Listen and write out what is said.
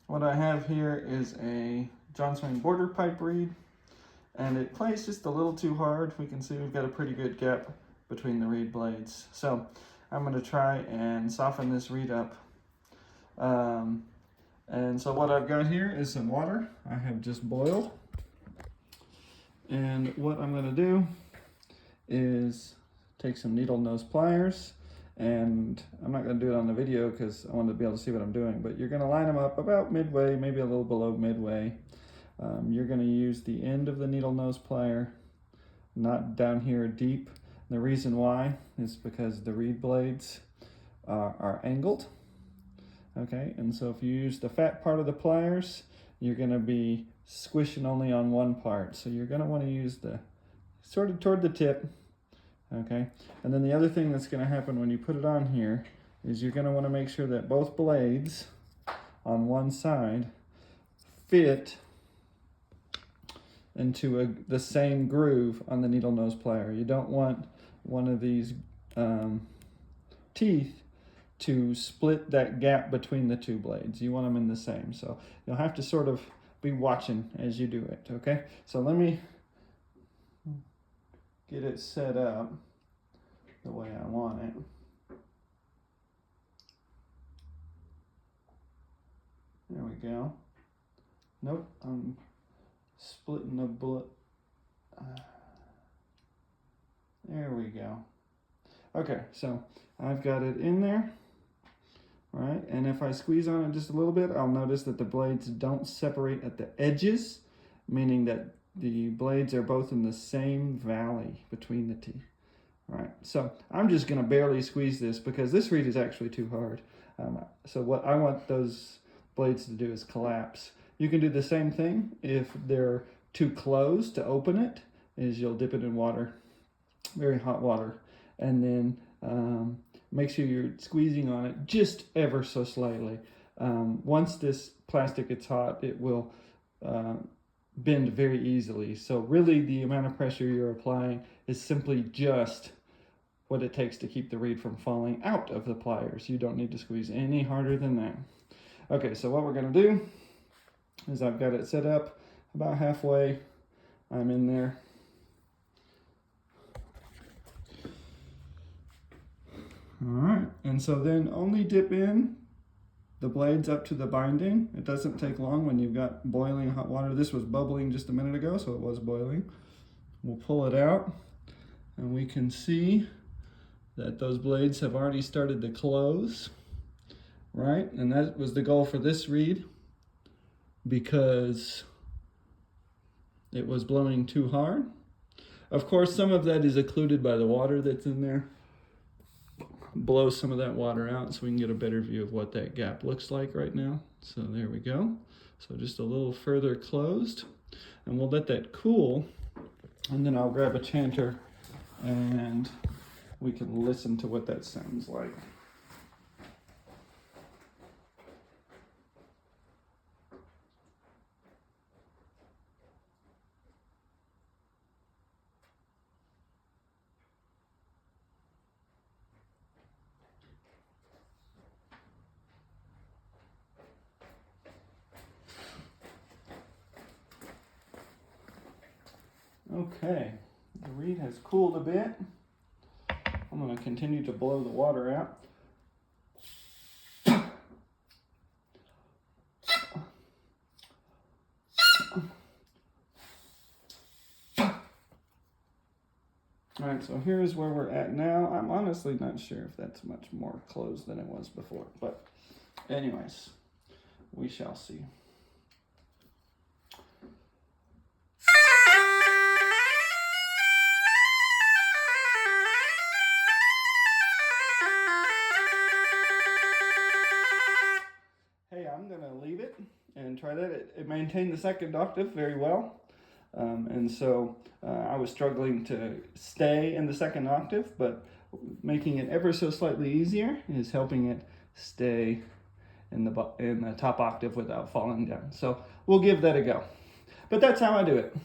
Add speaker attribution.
Speaker 1: What I have here is a John Swain border pipe reed, and it plays just a little too hard. We can see we've got a pretty good gap between the reed blades. So I'm going to try and soften this reed up. And so what I've got here is some water I have just boiled. And what I'm going to do is take some needle nose pliers, and I'm not going to do it on the video because I want to be able to see what I'm doing, but you're going to line them up about midway, maybe a little below midway. You're going to use the end of the needle nose plier, not down here deep. The reason why is because the reed blades are angled. Okay, and so if you use the fat part of the pliers, you're going to be squishing only on one part. So you're going to want to use the sort of toward the tip. Okay, and then the other thing that's going to happen when you put it on here is you're going to want to make sure that both blades on one side fit into the same groove on the needle nose plier. You don't want one of these teeth to split that gap between the two blades. You want them in the same. So you'll have to sort of be watching as you do it, okay? So let me get it set up the way I want it. There we go. Nope, I'm splitting the bullet. There we go. Okay, so I've got it in there, right? And if I squeeze on it just a little bit, I'll notice that the blades don't separate at the edges, meaning that the blades are both in the same valley between the teeth. All right, so I'm just gonna barely squeeze this because this reed is actually too hard. So what I want those blades to do is collapse. You can do the same thing if they're too closed to open it, is you'll dip it in water, very hot water, and then make sure you're squeezing on it just ever so slightly. Once this plastic gets hot, it will bend very easily. So really the amount of pressure you're applying is simply just what it takes to keep the reed from falling out of the pliers. You don't need to squeeze any harder than that. Okay, so what we're gonna do is I've got it set up about halfway. I'm in there. All right, and so then only dip in the blades up to the binding. It doesn't take long when you've got boiling hot water. This was bubbling just a minute ago, so it was boiling. We'll pull it out, and we can see that those blades have already started to close, right? And that was the goal for this reed because it was blowing too hard. Of course, some of that is occluded by the water that's in there. Blow some of that water out so we can get a better view of what that gap looks like right now. So there we go. So just a little further closed, and we'll let that cool, and then I'll grab a chanter and we can listen to what that sounds like. Okay, the reed has cooled a bit. I'm going to continue to blow the water out. All right, so here's where we're at now. I'm honestly not sure if that's much more closed than it was before, but anyways, we shall see. I'm going to leave it and try that. It maintained the second octave very well. And so I was struggling to stay in the second octave, but making it ever so slightly easier is helping it stay in the top octave without falling down. So we'll give that a go. But that's how I do it.